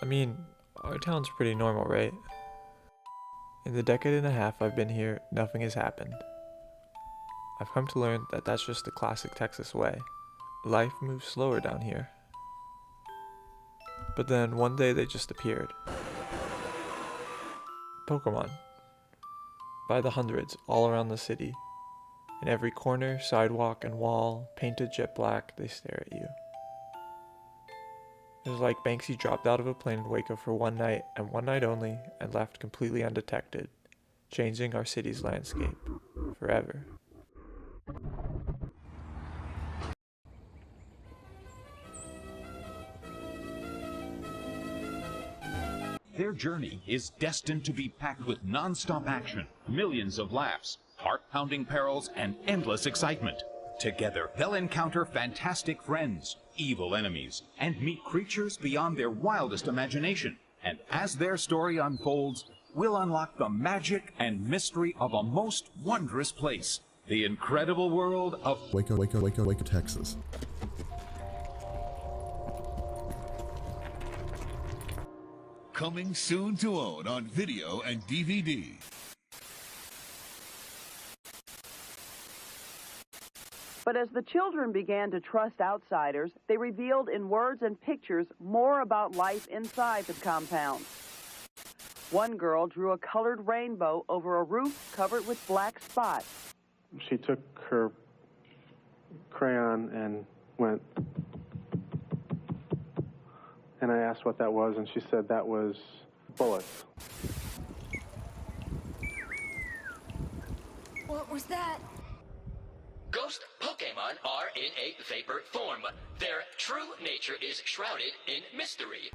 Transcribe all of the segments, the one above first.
I mean, our town's pretty normal, right? In the decade and a half I've been here, nothing has happened. I've come to learn that that's just the classic Texas way. Life moves slower down here. But then one day they just appeared. Pokemon. By the hundreds, all around the city. In every corner, sidewalk, and wall, painted jet black, they stare at you. It was like Banksy dropped out of a plane in Waco for one night, and one night only, and left completely undetected, changing our city's landscape forever. Their journey is destined to be packed with non-stop action, millions of laughs, heart-pounding perils, and endless excitement. Together, they'll encounter fantastic friends, evil enemies, and meet creatures beyond their wildest imagination. And as their story unfolds, we'll unlock the magic and mystery of a most wondrous place, the incredible world of Waco, Texas. Coming soon to own on video and DVD. But as the children began to trust outsiders, they revealed in words and pictures more about life inside the compound. One girl drew a colored rainbow over a roof covered with black spots. She took her crayon and went, and I asked what that was, and she said that was bullets. What was that? Ghost Pokemon are in a vapor form. Their true nature is shrouded in mystery.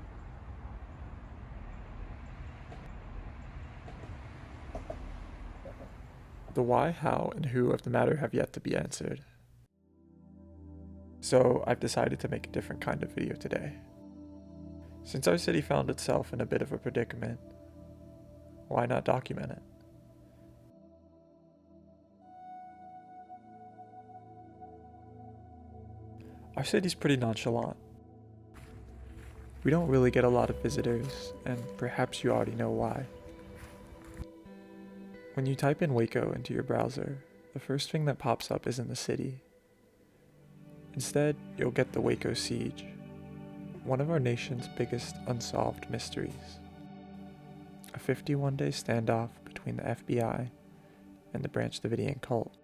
The why, how, and who of the matter have yet to be answered. So I've decided to make a different kind of video today. Since our city found itself in a bit of a predicament, why not document it? Our city's pretty nonchalant. We don't really get a lot of visitors, and perhaps you already know why. When you type in Waco into your browser, the first thing that pops up isn't the city. Instead, you'll get the Waco Siege, one of our nation's biggest unsolved mysteries. A 51-day standoff between the FBI and the Branch Davidian cult.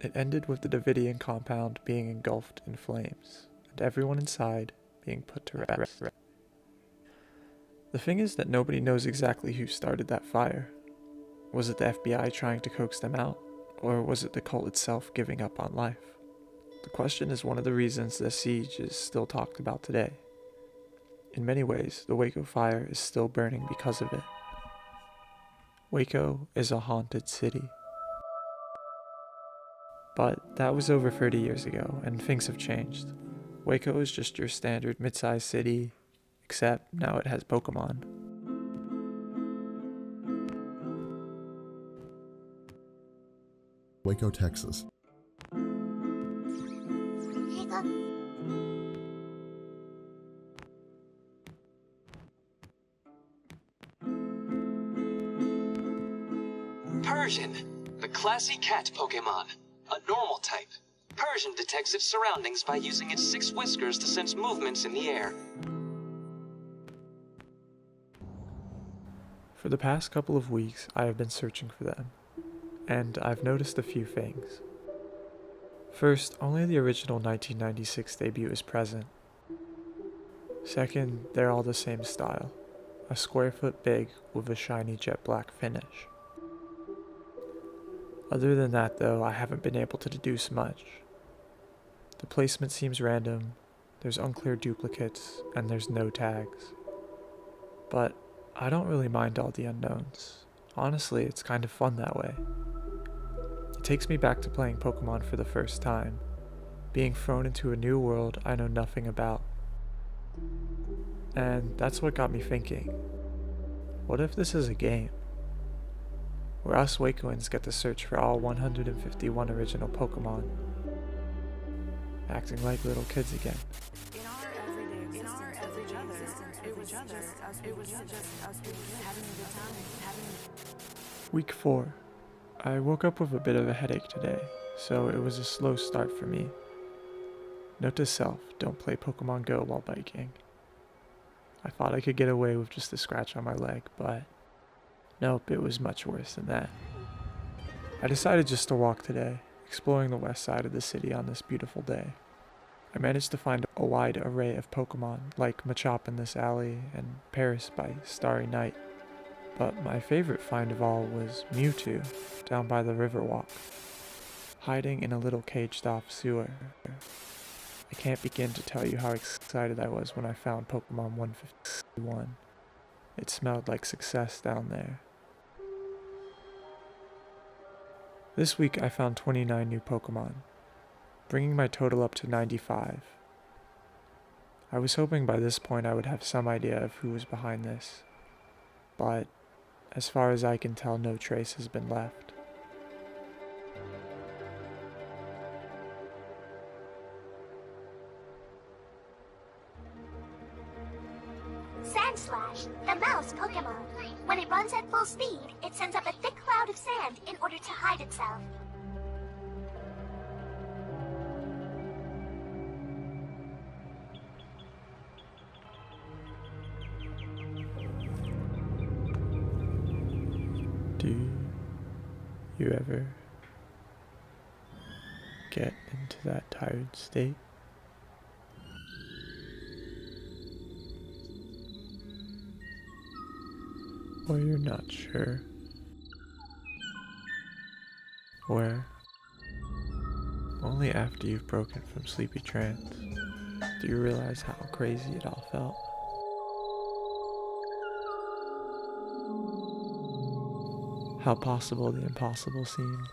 It ended with the Davidian compound being engulfed in flames, and everyone inside being put to rest. The thing is that nobody knows exactly who started that fire. Was it the FBI trying to coax them out, or was it the cult itself giving up on life? The question is one of the reasons the siege is still talked about today. In many ways, the Waco fire is still burning because of it. Waco is a haunted city. But that was over 30 years ago, and things have changed. Waco is just your standard mid-sized city, except now it has Pokemon. Waco, Texas. Persian, the classy cat Pokemon. A normal type. Persian detects its surroundings by using its 6 whiskers to sense movements in the air. For the past couple of weeks, I have been searching for them, and I've noticed a few things. First, only the original 1996 debut is present. Second, they're all the same style, a square foot big with a shiny jet black finish. Other than that though, I haven't been able to deduce much. The placement seems random, there's unclear duplicates, and there's no tags. But I don't really mind all the unknowns. Honestly, it's kind of fun that way. It takes me back to playing Pokemon for the first time, being thrown into a new world I know nothing about. And that's what got me thinking, what if this is a game? Where us Wacoans get to search for all 151 original Pokemon, acting like little kids again. In our everyday existence, other. It was just us having a good time. Week 4. I woke up with a bit of a headache today, so it was a slow start for me. Note to self, don't play Pokemon Go while biking. I thought I could get away with just a scratch on my leg, but nope, it was much worse than that. I decided just to walk today, exploring the west side of the city on this beautiful day. I managed to find a wide array of Pokemon, like Machop in this alley and Paris by Starry Night. But my favorite find of all was Mewtwo, down by the Riverwalk, hiding in a little caged-off sewer. I can't begin to tell you how excited I was when I found Pokemon 151. It smelled like success down there. This week I found 29 new Pokemon, bringing my total up to 95. I was hoping by this point I would have some idea of who was behind this, but as far as I can tell, no trace has been left. Sandslash, the mouse Pokemon. When it runs at full speed, it sends up a thick cloud of sand in order to hide itself. Do you ever get into that tired state? Or you're not sure where? Only after you've broken from sleepy trance do you realize how crazy it all felt. How possible the impossible seemed.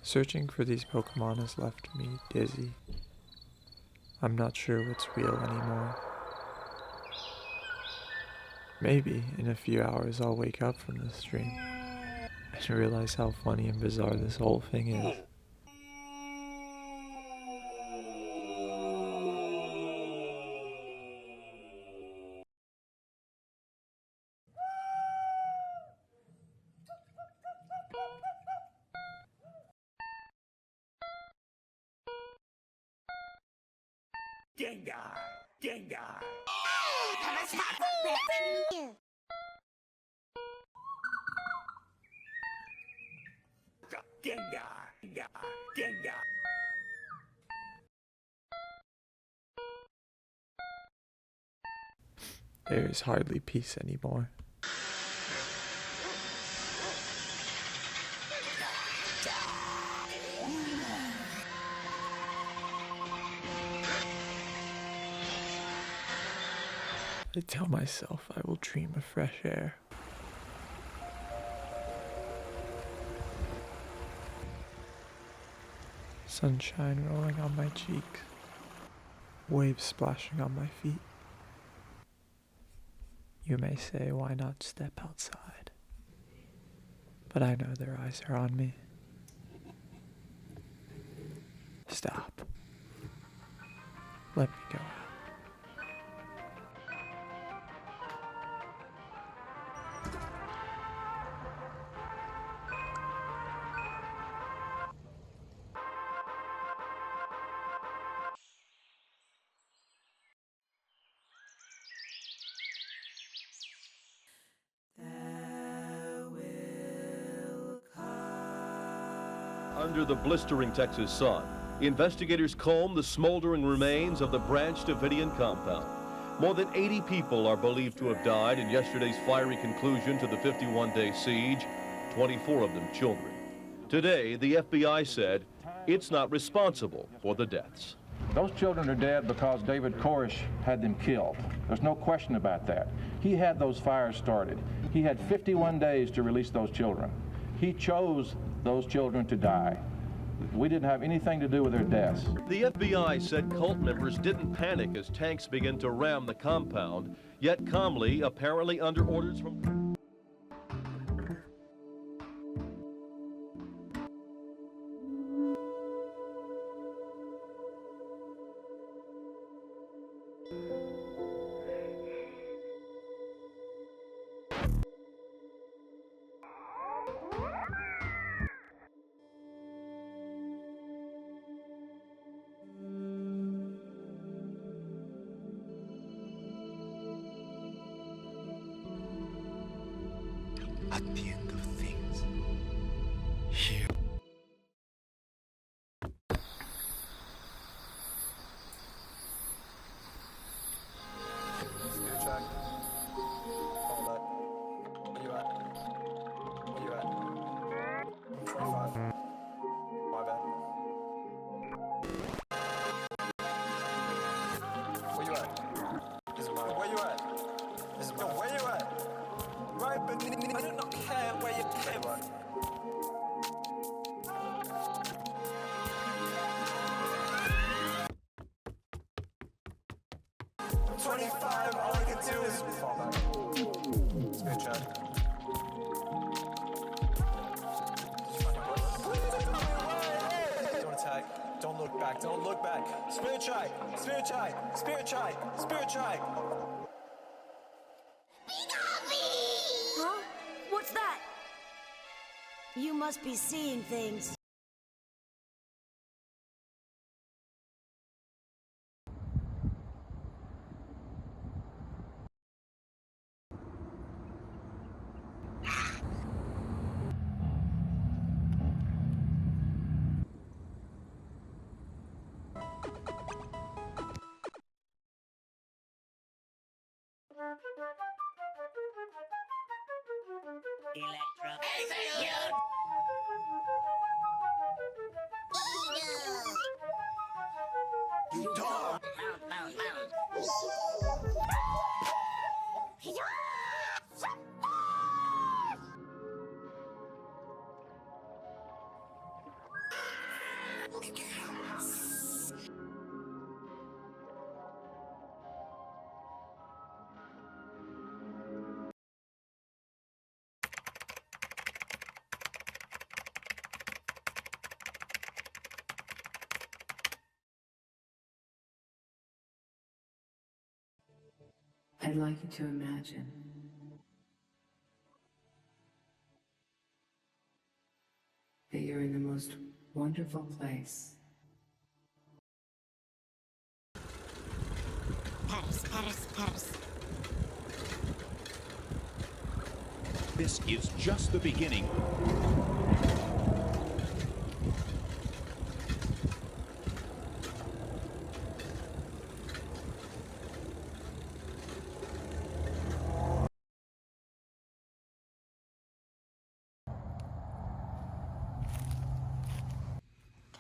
Searching for these Pokemon has left me dizzy. I'm not sure what's real anymore. Maybe in a few hours I'll wake up from this dream and realize how funny and bizarre this whole thing is. Gengar! Gengar! Gengar! Gengar! Gengar! There is hardly peace anymore. I tell myself I will dream of fresh air. Sunshine rolling on my cheeks, waves splashing on my feet. You may say, why not step outside? But I know their eyes are on me. Stop. Let me go out. Under the blistering Texas sun, investigators comb the smoldering remains of the Branch Davidian compound. More than 80 people are believed to have died in yesterday's fiery conclusion to the 51-day siege, 24 of them children. Today, the FBI said it's not responsible for the deaths. Those children are dead because David Koresh had them killed. There's no question about that. He had those fires started. He had 51 days to release those children. He chose those children to die. We didn't have anything to do with their deaths. The FBI said cult members didn't panic as tanks began to ram the compound, yet calmly, apparently under orders from... At the end of things, here. Spirit track. Fall back. Where you at? Where you at? 25. My bad. Where you at? This is mine. Where you at? This is mine. Where you at? Right beneath. I do not care where you came at. I'm 25, all I can do is fall back. Spirit track. Don't attack. Don't look back. Don't look back. Spirit track. Spirit track. Spirit track. Spirit track. Huh? What's that? You must be seeing things. Electrocute! You dog! Mount. I'd like you to imagine that you're in the most wonderful place. Paris. This is just the beginning.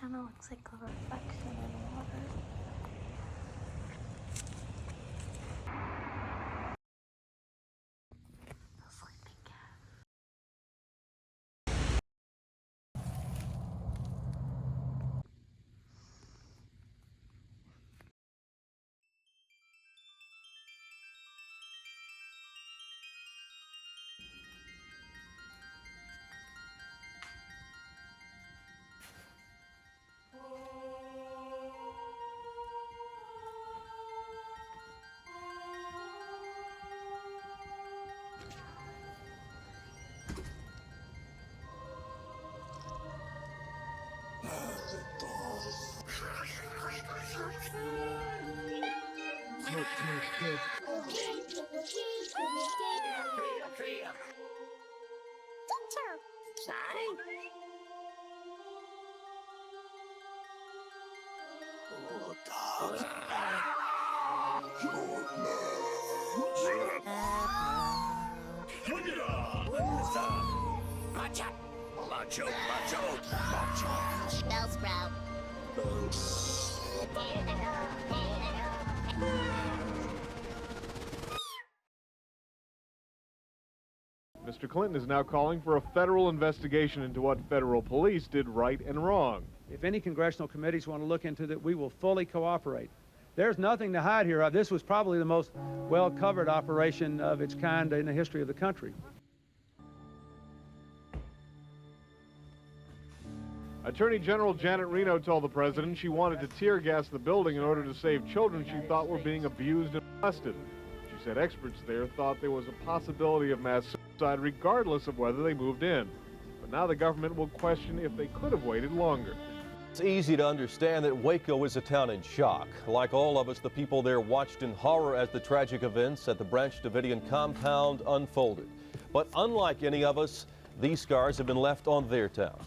Kind of looks like a reflection in water. A sleeping cat. Bellsprout. Mr. Clinton is now calling for a federal investigation into what federal police did right and wrong. If any congressional committees want to look into that, we will fully cooperate. There's nothing to hide here. This was probably the most well-covered operation of its kind in the history of the country. Attorney General Janet Reno told the president she wanted to tear gas the building in order to save children she thought were being abused and molested. She said experts there thought there was a possibility of mass suicide regardless of whether they moved in. But now the government will question if they could have waited longer. It's easy to understand that Waco is a town in shock. Like all of us, the people there watched in horror as the tragic events at the Branch Davidian compound unfolded. But unlike any of us, these scars have been left on their town.